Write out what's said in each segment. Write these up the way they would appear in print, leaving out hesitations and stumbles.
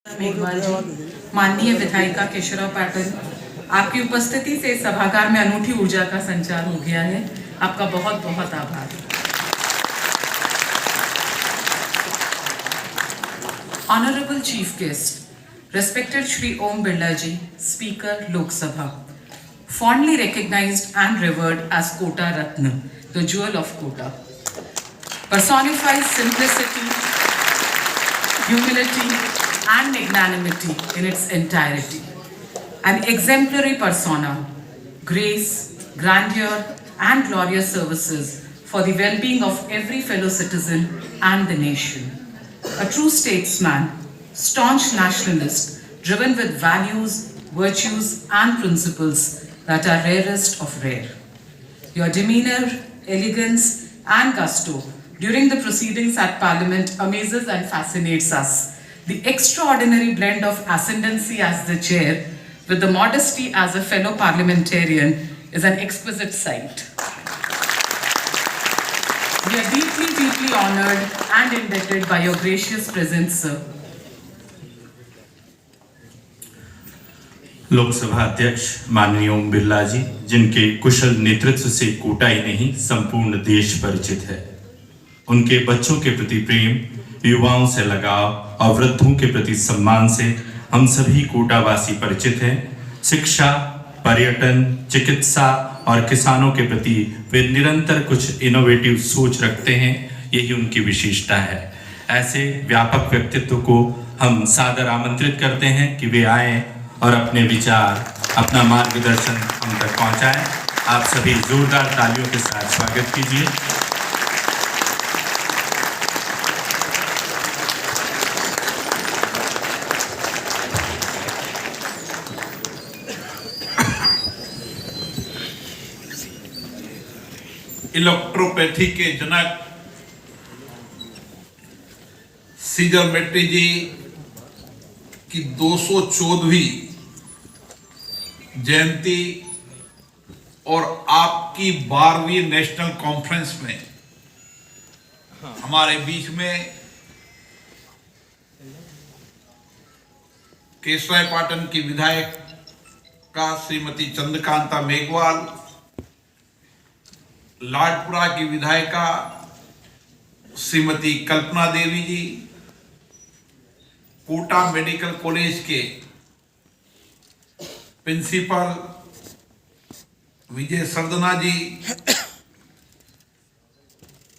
मेघवाल जी, माननीय विधायिका केशवराव पाटिल, आपकी उपस्थिति से सभागार में अनूठी ऊर्जा का संचार हो गया है। आपका बहुत बहुत आभार। Honorable Chief Guest, respected Shri Om Birla ji, Speaker Lok Sabha, fondly recognized and revered as Kota Ratna, the jewel of Kota, personifies simplicity, humility, and magnanimity in its entirety. An exemplary persona, grace, grandeur, and glorious services for the well-being of every fellow citizen and the nation. A true statesman, staunch nationalist, driven with values, virtues, and principles that are rarest of rare. Your demeanor, elegance, and gusto during the proceedings at Parliament amazes and fascinates us. The extraordinary blend of ascendancy as the chair with the modesty as a fellow parliamentarian is an exquisite sight. We are deeply, deeply honored and indebted by your gracious presence, sir. Lok Sabha अध्यक्ष माननीय ओम बिरला जी, जिनके कुशल नेतृत्व से कोटा ही नहीं संपूर्ण देश परिचित है, उनके बच्चों के प्रति प्रेम, युवाओं से लगाव और वृद्धों के प्रति सम्मान से हम सभी कोटावासी परिचित हैं। शिक्षा, पर्यटन, चिकित्सा और किसानों के प्रति वे निरंतर कुछ इनोवेटिव सोच रखते हैं, यही उनकी विशेषता है। ऐसे व्यापक व्यक्तित्व को हम सादर आमंत्रित करते हैं कि वे आएं और अपने विचार, अपना मार्गदर्शन हम तक पहुंचाएं। आप सभी जोरदार तालियों के साथ स्वागत कीजिए। इलेक्ट्रोपैथी के जनक सीजर मेट्री जी की 214वीं जयंती और आपकी 12वीं नेशनल कॉन्फ्रेंस में हमारे बीच में केशवराव पाटन की विधायक का श्रीमती चंद्रकांता मेघवाल, लाडपुरा की विधायिका श्रीमती कल्पना देवी जी, कोटा मेडिकल कॉलेज के प्रिंसिपल विजय सरदना जी,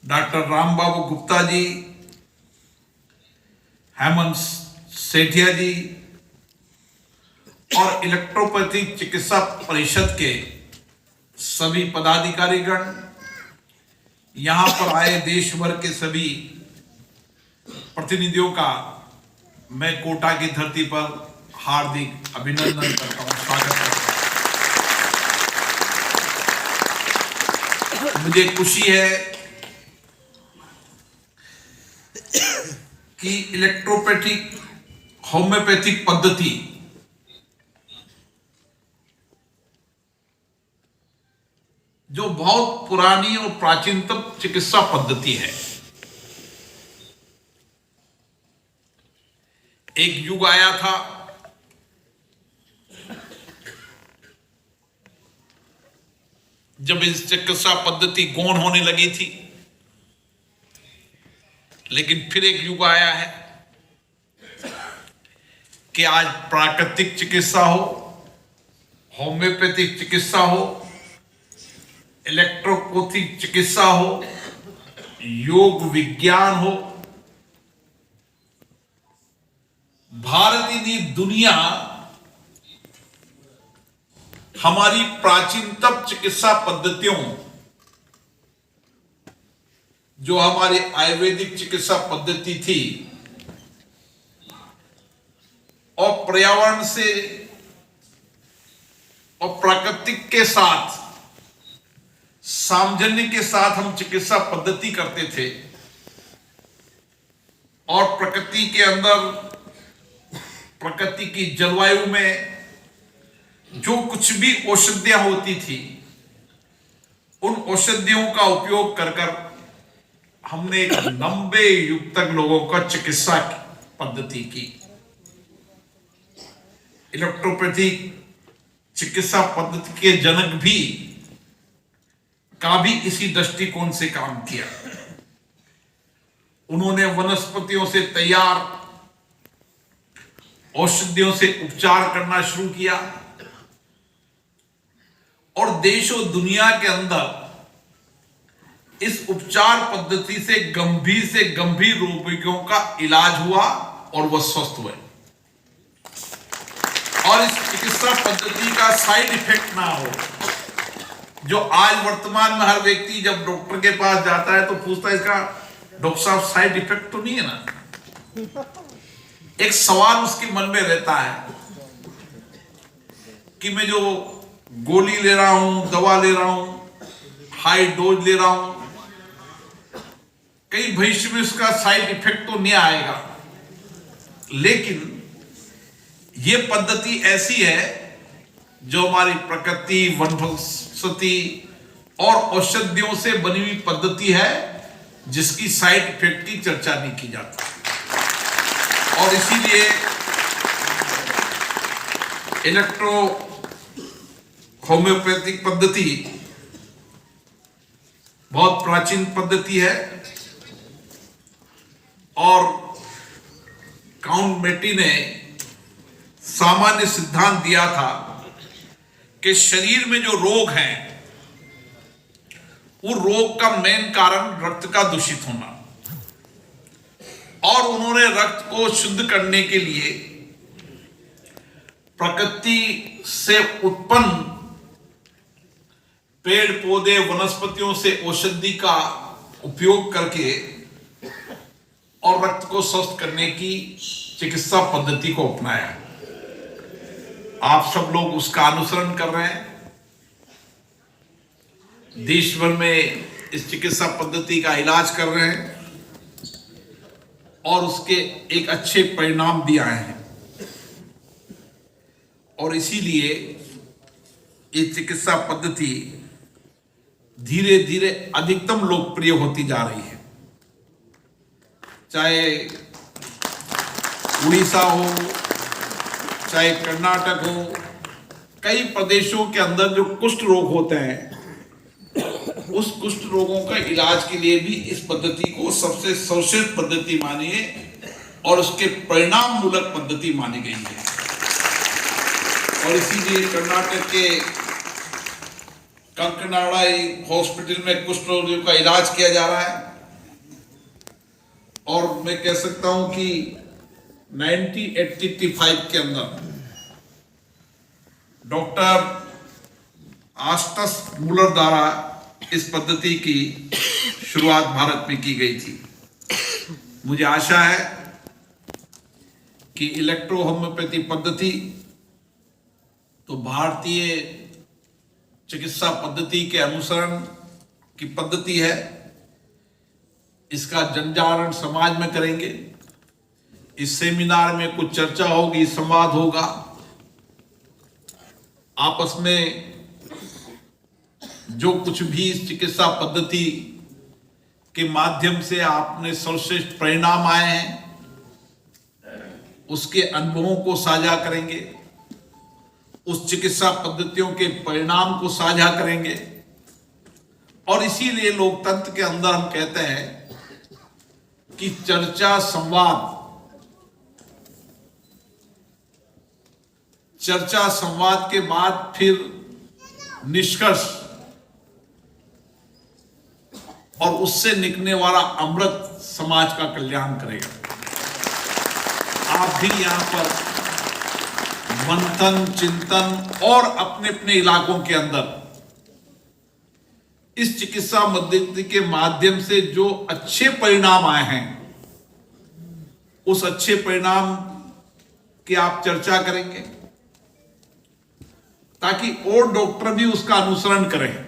डॉक्टर राम बाबू गुप्ता जी, हेमंत सेठिया जी और इलेक्ट्रोपैथिक चिकित्सा परिषद के सभी पदाधिकारीगण, यहां पर आए देश भर के सभी प्रतिनिधियों का मैं कोटा की धरती पर हार्दिक अभिनंदन करता हूं, स्वागत करता हूं। मुझे खुशी है कि इलेक्ट्रोपैथिक होम्योपैथिक पद्धति जो बहुत पुरानी और प्राचीनतम चिकित्सा पद्धति है, एक युग आया था जब इस चिकित्सा पद्धति गौण होने लगी थी, लेकिन फिर एक युग आया है कि आज प्राकृतिक चिकित्सा हो, होम्योपैथिक चिकित्सा हो, इलेक्ट्रोपैथिक चिकित्सा हो, योग विज्ञान हो, भारत ही नहीं दुनिया हमारी प्राचीनतम चिकित्सा पद्धतियों, जो हमारी आयुर्वेदिक चिकित्सा पद्धति थी और पर्यावरण से और प्राकृतिक के साथ सामंजस्य के साथ हम चिकित्सा पद्धति करते थे और प्रकृति के अंदर, प्रकृति की जलवायु में जो कुछ भी औषधियां होती थी, उन औषधियों का उपयोग कर हमने एक लंबे युग तक लोगों का चिकित्सा पद्धति की। इलेक्ट्रोपैथिक चिकित्सा पद्धति के जनक भी का भी इसी दृष्टिकोण से काम किया। उन्होंने वनस्पतियों से तैयार औषधियों से उपचार करना शुरू किया और देश और दुनिया के अंदर इस उपचार पद्धति से गंभीर रोगियों का इलाज हुआ और वह स्वस्थ हुए। और इस चिकित्सा पद्धति का साइड इफेक्ट ना हो, जो आज वर्तमान में हर व्यक्ति जब डॉक्टर के पास जाता है तो पूछता है इसका डॉक्टर साहब साइड इफेक्ट तो नहीं है ना। एक सवाल उसके मन में रहता है कि मैं जो गोली ले रहा हूं, दवा ले रहा हूं, हाई डोज ले रहा हूं, कहीं भविष्य में उसका साइड इफेक्ट तो नहीं आएगा। लेकिन ये पद्धति ऐसी है जो हमारी प्रकृति, वनस्पति और औषधियों से बनी हुई पद्धति है जिसकी साइड इफेक्ट की चर्चा नहीं की जाती। और इसीलिए इलेक्ट्रो होम्योपैथिक पद्धति बहुत प्राचीन पद्धति है और काउंट मेटी ने सामान्य सिद्धांत दिया था कि शरीर में जो रोग हैं वो रोग का मेन कारण रक्त का दूषित होना, और उन्होंने रक्त को शुद्ध करने के लिए प्रकृति से उत्पन्न पेड़ पौधे वनस्पतियों से औषधि का उपयोग करके और रक्त को स्वस्थ करने की चिकित्सा पद्धति को अपनाया। आप सब लोग उसका अनुसरण कर रहे हैं। देश भर में इस चिकित्सा पद्धति का इलाज कर रहे हैं और उसके एक अच्छे परिणाम भी आए हैं। और इसीलिए ये चिकित्सा पद्धति धीरे धीरे अधिकतम लोकप्रिय होती जा रही है। चाहे उड़ीसा हो, चाहे कर्नाटक हो, कई प्रदेशों के अंदर जो कुष्ठ रोग होते हैं उस कुष्ठ रोगों का इलाज के लिए भी इस पद्धति को सबसे सर्वश्रेष्ठ पद्धति मानी है और उसके परिणाम मूलक पद्धति मानी गई है। और इसीलिए कर्नाटक के कंकनाड़ा हॉस्पिटल में कुष्ठ रोगियों का इलाज किया जा रहा है। और मैं कह सकता हूं कि 1985 के अंदर डॉक्टर आस्टस मूलर द्वारा इस पद्धति की शुरुआत भारत में की गई थी। मुझे आशा है कि इलेक्ट्रो होम्योपैथी पद्धति तो भारतीय चिकित्सा पद्धति के अनुसरण की पद्धति है। इसका जनजागरण समाज में करेंगे। इस सेमिनार में कुछ चर्चा होगी, संवाद होगा, आपस में जो कुछ भी इस चिकित्सा पद्धति के माध्यम से आपने सर्वश्रेष्ठ परिणाम आए हैं उसके अनुभवों को साझा करेंगे, उस चिकित्सा पद्धतियों के परिणाम को साझा करेंगे। और इसीलिए लोकतंत्र के अंदर हम कहते हैं कि चर्चा संवाद के बाद फिर निष्कर्ष और उससे निकलने वाला अमृत समाज का कल्याण करेगा। आप भी यहाँ पर मंथन, चिंतन और अपने अपने इलाकों के अंदर इस चिकित्सा पद्धति के माध्यम से जो अच्छे परिणाम आए हैं उस अच्छे परिणाम की आप चर्चा करेंगे ताकि और डॉक्टर भी उसका अनुसरण करें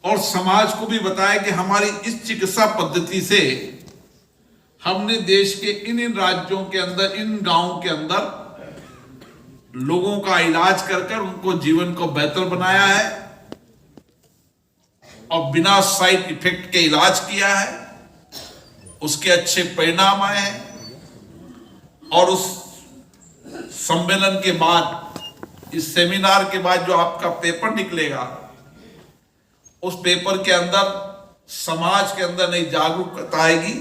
और समाज को भी बताए कि हमारी इस चिकित्सा पद्धति से हमने देश के इन राज्यों के अंदर, इन गांवों के अंदर लोगों का इलाज कर कर उनको जीवन को बेहतर बनाया है और बिना साइड इफेक्ट के इलाज किया है, उसके अच्छे परिणाम आए हैं। और उस सम्मेलन के बाद, इस सेमिनार के बाद जो आपका पेपर निकलेगा, उस पेपर के अंदर समाज के अंदर नई जागरूकता आएगी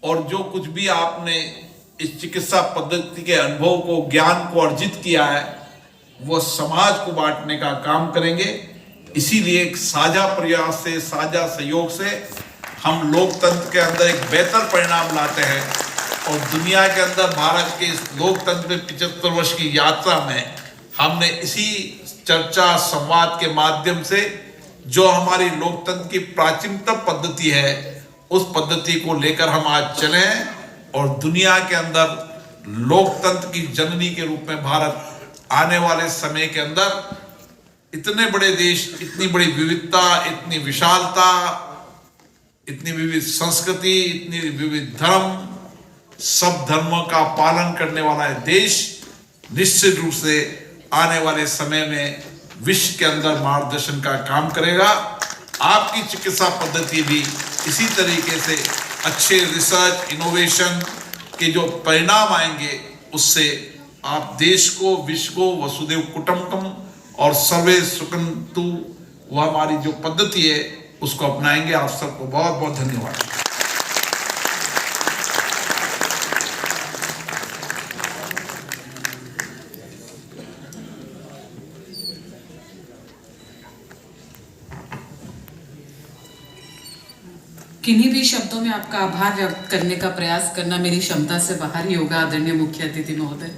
और जो कुछ भी आपने इस चिकित्सा पद्धति के अनुभव को, ज्ञान को अर्जित किया है, वो समाज को बांटने का काम करेंगे। इसीलिए एक साझा प्रयास से, साझा सहयोग से हम लोकतंत्र के अंदर एक बेहतर परिणाम लाते हैं और दुनिया के अंदर भारत के इस लोकतंत्र में 75 वर्ष की यात्रा में हमने इसी चर्चा संवाद के माध्यम से जो हमारी लोकतंत्र की प्राचीनतम पद्धति है, उस पद्धति को लेकर हम आज चले हैं और दुनिया के अंदर लोकतंत्र की जननी के रूप में भारत आने वाले समय के अंदर इतने बड़े देश, इतनी बड़ी विविधता, इतनी विशालता, इतनी विविध संस्कृति, इतनी विविध धर्म, सब धर्मों का पालन करने वाला देश निश्चित रूप से आने वाले समय में विश्व के अंदर मार्गदर्शन का काम करेगा। आपकी चिकित्सा पद्धति भी इसी तरीके से अच्छे रिसर्च, इनोवेशन के जो परिणाम आएंगे, उससे आप देश को, विश्व को वसुदेव कुटुंबकम और सर्वे सुखन्तु, वो हमारी जो पद्धति है उसको अपनाएंगे। आप सबको बहुत बहुत धन्यवाद। किन्हीं भी शब्दों में आपका आभार व्यक्त करने का प्रयास करना मेरी क्षमता से बाहर ही होगा। आदरणीय मुख्य अतिथि महोदय,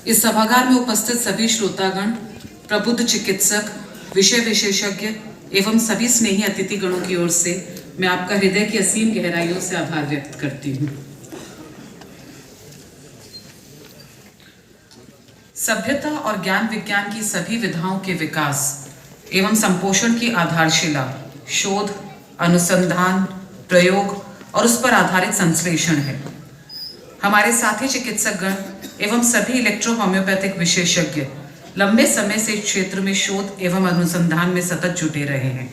इस सभागार में उपस्थित सभी श्रोतागण, प्रबुद्ध चिकित्सक, विषय विशेषज्ञ एवं सभी स्नेही अतिथिगणों की ओर से मैं आपका हृदय की असीम गहराइयों से आभार व्यक्त करती हूँ। सभ्यता और ज्ञान विज्ञान की सभी विधाओं के विकास एवं संपोषण की आधारशिला शोध, अनुसंधान, प्रयोग और उस पर आधारित संश्लेषण है। हमारे साथी चिकित्सकगण एवं सभी इलेक्ट्रो होम्योपैथिक विशेषज्ञ लंबे समय से इस क्षेत्र में शोध एवं अनुसंधान में सतत जुटे रहे हैं।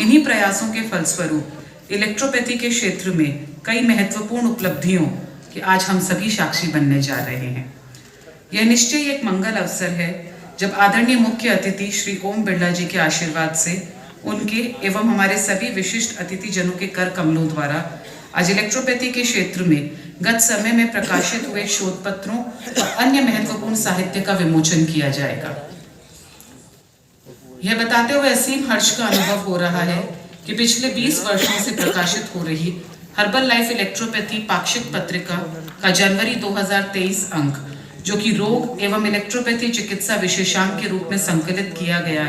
इन्हीं प्रयासों के फलस्वरूप इलेक्ट्रोपैथी के क्षेत्र में कई महत्वपूर्ण उपलब्धियों के आज हम सभी साक्षी बनने जा रहे हैं। यह निश्चय एक मंगल अवसर है जब आदरणीय मुख्य अतिथि श्री ओम बिरला जी के आशीर्वाद से, उनके एवं हमारे सभी विशिष्ट अतिथि जनों के कर कमलों द्वारा आज इलेक्ट्रोपैथी के क्षेत्र में गत समय में प्रकाशित हुए शोध पत्रों और अन्य महत्वपूर्ण साहित्य का विमोचन किया जाएगा। यह बताते हुए असीम हर्ष का अनुभव हो रहा है कि पिछले 20 वर्षों से प्रकाशित हो रही हर्बल लाइफ इलेक्ट्रोपैथी पाक्षिक पत्रिका का जनवरी 2023 अंक, जो कि रोग एवं इलेक्ट्रोपैथी चिकित्सा विशेषांक के रूप में संकलित किया गया है,